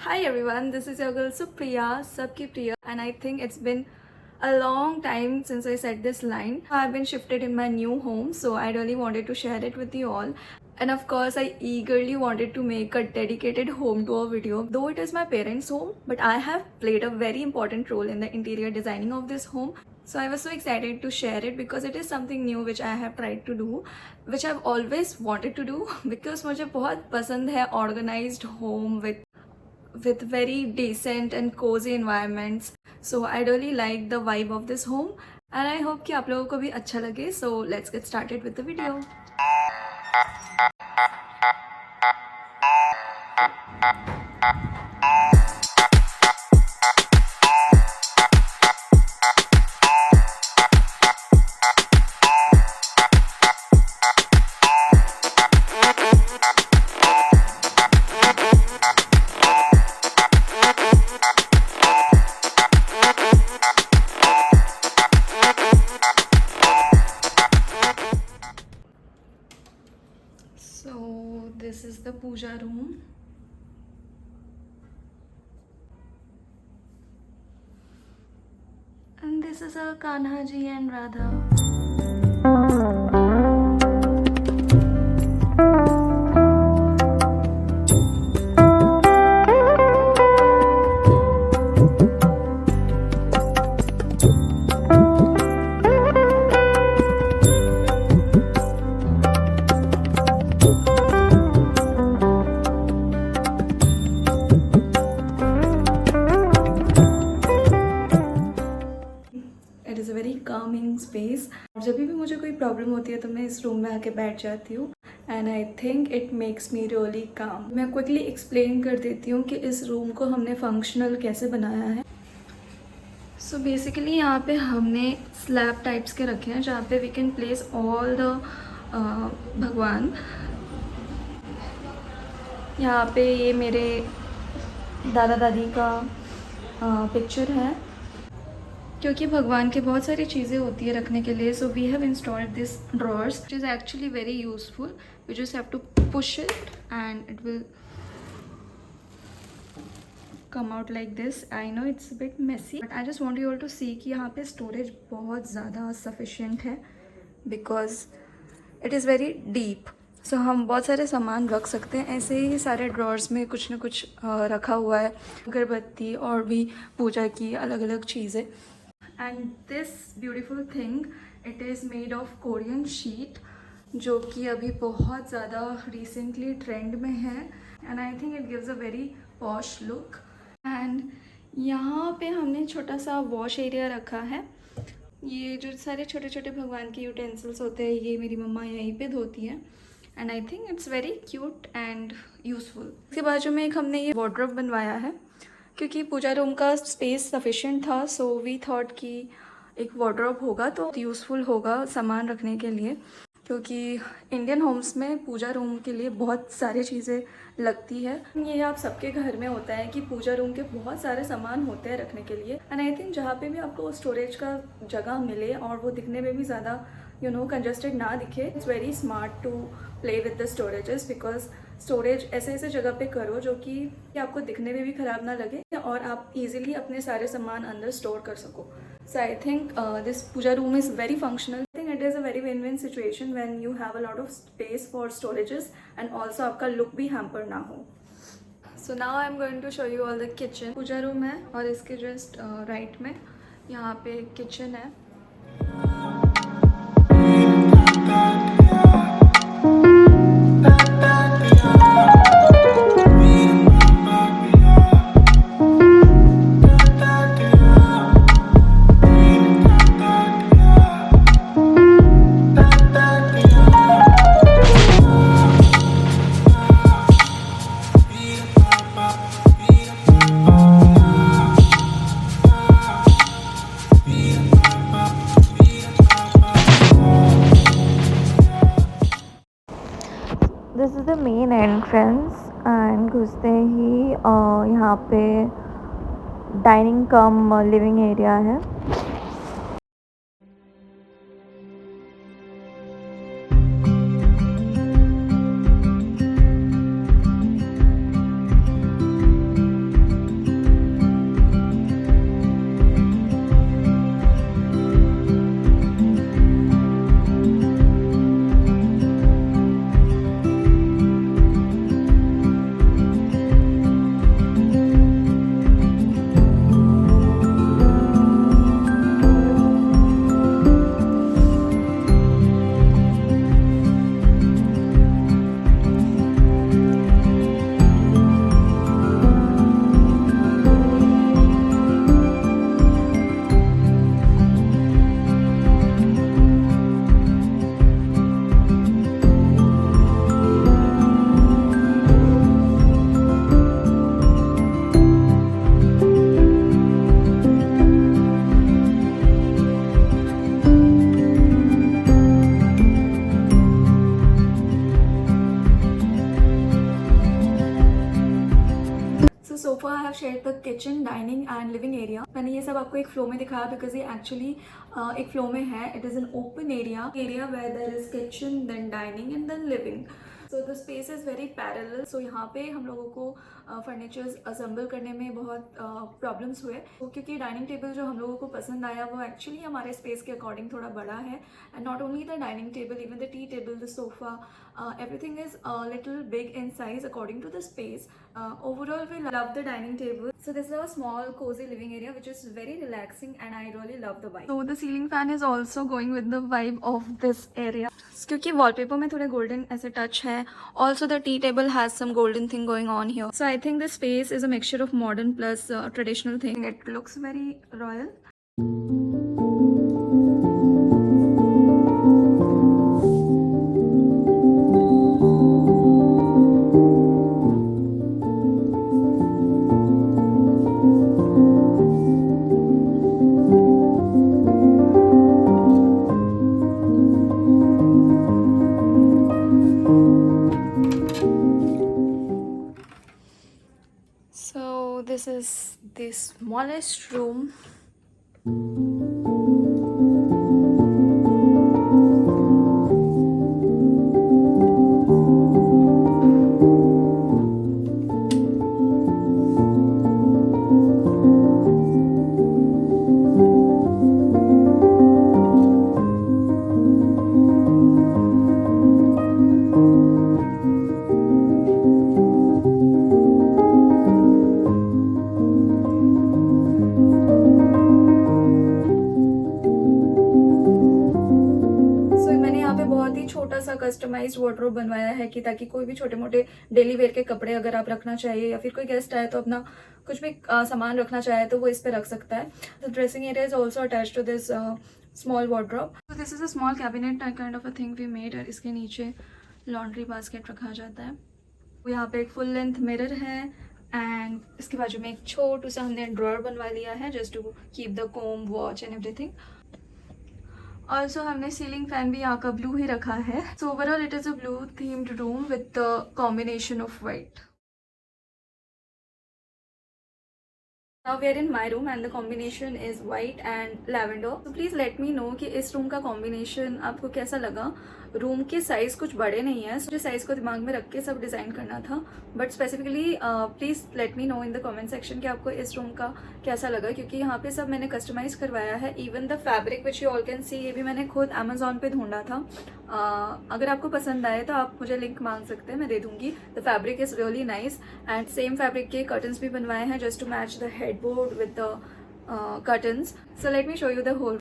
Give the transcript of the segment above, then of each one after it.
Hi everyone, this is your girl Supriya, Sabki Priya, and I think it's been a long time since I said this line. I've been shifted in my new home, so I really wanted to share it with you all. And of course, I eagerly wanted to make a dedicated home tour video. Though it is my parents' home, but I have played a very important role in the interior designing of this home. So I was so excited to share it because it is something new which I have tried to do, which I've always wanted to do because मुझे बहुत पसंद है organized home with very decent and cozy environments. So I really like the vibe of this home and I hope कि आप लोगों को भी अच्छा लगे. So let's get started with the video. So this is the puja room. And this is our Kanha ji and Radha. It is a very calming space. जब भी मुझे कोई प्रॉब्लम होती है तो मैं इस रूम में आके बैठ जाती हूँ and I think it makes me really काम. मैं क्विकली एक्सप्लेन कर देती हूँ कि इस रूम को हमने फंक्शनल कैसे बनाया है. सो बेसिकली यहाँ पे हमने स्लैब टाइप्स के रखे हैं जहाँ पे we can place all the bhagwan. यहाँ पे ये मेरे दादा दादी का पिक्चर है क्योंकि भगवान के बहुत सारी चीज़ें होती है रखने के लिए. So we have installed this drawers which is actually very useful. We just have to push it and it will come out like this. I know it's a bit messy but I just want you all to see कि यहाँ पे storage बहुत ज़्यादा sufficient है because it is very deep. So हम बहुत सारे सामान रख सकते हैं. ऐसे ही सारे ड्रॉर्स में कुछ ना कुछ रखा हुआ है, अगरबत्ती और भी पूजा की अलग अलग चीज़ें. And this beautiful thing it is made of Korean sheet जो कि अभी बहुत ज़्यादा रिसेंटली ट्रेंड में है and I think it gives a very posh look. And यहाँ पे हमने छोटा सा वॉश एरिया रखा है. ये जो सारे छोटे छोटे भगवान के यूटेंसिल्स होते हैं ये मेरी मम्मा यहीं पे धोती हैं and I think it's very cute and useful. इसके बाजू में एक हमने ये वार्डरोब बनवाया है क्योंकि पूजा रूम का स्पेस सफिशिएंट था. सो वी थॉट कि एक वार्डरोब होगा तो यूज़फुल होगा सामान रखने के लिए क्योंकि इंडियन होम्स में पूजा रूम के लिए बहुत सारी चीज़ें लगती है. ये आप सबके घर में होता है कि पूजा रूम के बहुत सारे सामान होते हैं रखने के लिए एंड आई थिंक जहाँ पे भी आपको स्टोरेज का जगह मिले और वो दिखने में भी ज़्यादा कंजस्टेड ना दिखे, it's very smart to play with the storages because storage ऐसे ऐसे जगह पे करो जो कि आपको दिखने में भी ख़राब ना लगे और आप इजीली अपने सारे सामान अंदर स्टोर कर सको. So I think this puja room is very functional. I think it is a very win win situation when you have a lot of space for storages and also आपका लुक भी हैम्पर ना हो. So now I am going to show you all the kitchen. Puja room है और इसके just right में यहाँ पे किचन है. This is the main entrance and घुसते ही यहाँ पे डाइनिंग कम लिविंग एरिया है. far I have shared the kitchen, dining and living area. मैंने ये सब आपको एक फ्लो में दिखाया because ये actually एक फ्लो में है. It is an open area where there is kitchen, then dining and then living. So the space is very parallel. So यहाँ पे हम लोगों को फर्नीचर्स असेंबल करने में बहुत प्रॉब्लम्स हुए, क्योंकि डाइनिंग टेबल जो हम लोगों को पसंद आया वो एक्चुअली हमारे स्पेस के अकॉर्डिंग थोड़ा बड़ा है. And not only the dining table, even the tea table, the sofa, everything is a little big in size according to the space. Overall we love the dining table. So this is a small cozy living area which is very relaxing and I really love the vibe. So the ceiling fan is also going with the vibe of this area. क्योंकि wallpaper में थोड़े golden ऐसे touch है. Also the tea table has some golden thing going on here. So I think this space is a mixture of modern plus traditional thing. It looks very royal. So this is the smallest room. छोटा सा customised wardrobe बनवाया है कि ताकि कोई भी छोटे मोटे डेली वेयर के कपड़े अगर आप रखना चाहिए या फिर कोई गेस्ट आए तो अपना कुछ भी सामान रखना चाहे तो वो इस पे रख सकता है. The dressing area is also attached to this small wardrobe. So this is a small cabinet kind of a thing we made. और इसके नीचे लॉन्ड्री बास्केट रखा जाता है. यहाँ पे एक फुल लेंथ मिरर है एंड इसके बाजू में एक छोटू सा हमने ड्रॉअर बनवा लिया है just to keep the comb, watch and everything. Also हमने सीलिंग फैन भी यहाँ का ब्लू ही रखा है. So overall it is a blue themed room with the combination of white. Now we are in my room and the combination is white and lavender. So please let me know कि इस room का combination आपको कैसा लगा. Room के size कुछ बड़े नहीं है, मुझे साइज़ को दिमाग में रख के सब डिज़ाइन करना था. But specifically please let me know in the comment section कि आपको इस रूम का कैसा लगा, क्योंकि यहाँ पे सब मैंने कस्टमाइज़ करवाया है. Even the fabric which you all can see, ये भी मैंने खुद अमेजोन पे ढूंढा था. अगर आपको पसंद आए तो आप मुझे लिंक मांग सकते हैं, मैं दे दूँगी. The fabric is really nice and same fabric के कर्टन्स भी बनवाए हैं just to match the headboard with the curtains. So let me show you the whole.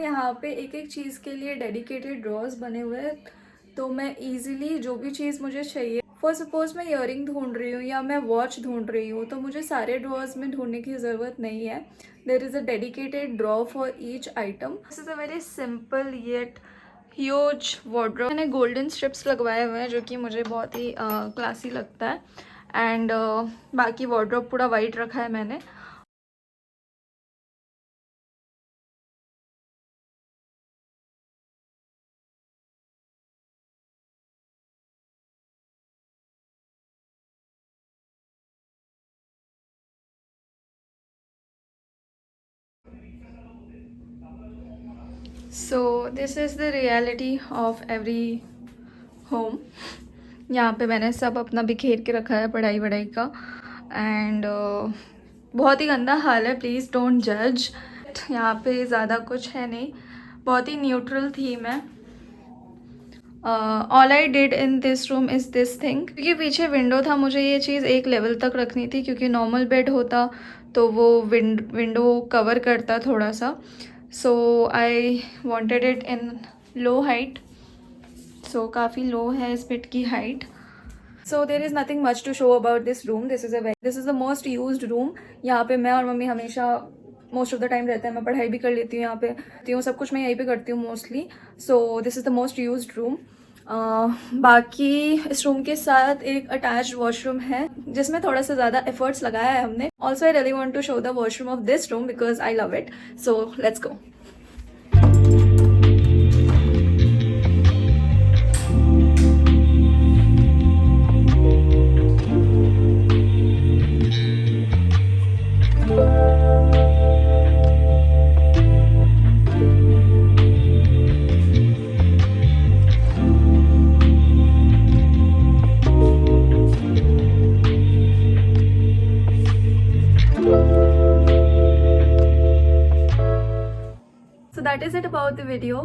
यहाँ पे एक एक चीज़ के लिए डेडिकेटेड ड्रॉर्स बने हुए हैं, तो मैं इजीली जो भी चीज़ मुझे चाहिए, फॉर सपोज मैं ईयरिंग ढूंढ रही हूँ या मैं वॉच ढूंढ रही हूँ, तो मुझे सारे ड्रॉर्स में ढूंढने की ज़रूरत नहीं है. There is a dedicated drawer for each item. This is a very simple yet huge wardrobe. मैंने गोल्डन स्ट्रिप्स लगवाए हुए हैं जो कि मुझे बहुत ही क्लासी लगता है. एंड बाकी वार्डरोब पूरा वाइट रखा है मैंने. So this is the reality of every home. यहाँ पे मैंने सब अपना बिखेर के रखा है पढ़ाई वढ़ाई का. एंड बहुत ही गंदा हाल है, प्लीज़ डोंट जज. यहाँ पे ज़्यादा कुछ है नहीं, बहुत ही न्यूट्रल थीम है. All I did in this room is this thing, क्योंकि पीछे विंडो था, मुझे ये चीज़ एक लेवल तक रखनी थी, क्योंकि नॉर्मल बेड होता तो वो विंडो कवर करता थोड़ा सा. So I wanted it in low height. So काफ़ी लो है इस बेड की height. So there is nothing much to show about this room. This is the most used room. यहाँ पे मैं और मम्मी हमेशा मोस्ट ऑफ द टाइम रहते हैं. मैं पढ़ाई भी कर लेती हूँ यहाँ पे, सब कुछ मैं यहीं पे करती हूँ mostly. So this is the most used room. बाकी इस रूम के साथ एक अटैच्ड वॉशरूम है जिसमें थोड़ा सा ज़्यादा एफर्ट्स लगाया है हमने. Also I really want to show the washroom of this room because I love it. So let's go. So that is it about the video.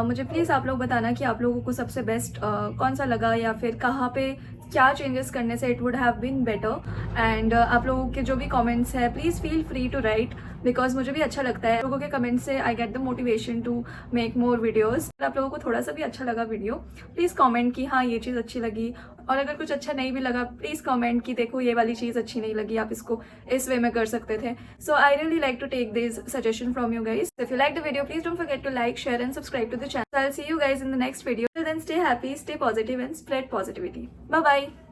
मुझे प्लीज़ आप लोग बताना कि आप लोगों को सबसे बेस्ट कौन सा लगा, या फिर कहाँ पे क्या चेंजेस करने से it would have been better. And आप लोगों के जो भी कमेंट्स है please feel free to write, because मुझे भी अच्छा लगता है. लोगों के कमेंट से I get the motivation to make more videos. अगर आप लोगों को थोड़ा सा भी अच्छा लगा वीडियो, प्लीज़ कमेंट कि हाँ ये चीज़ अच्छी लगी. और अगर कुछ अच्छा नहीं भी लगा, प्लीज़ कमेंट कि देखो ये वाली चीज़ अच्छी नहीं लगी, आप इसको इस वे में कर सकते थे. So I really like to take this suggestion from you guys. If you like the video, please don't forget to like, share and subscribe to the channel. I'll see you guys in the next video. Till then, stay happy, stay positive and spread positivity. Bye bye.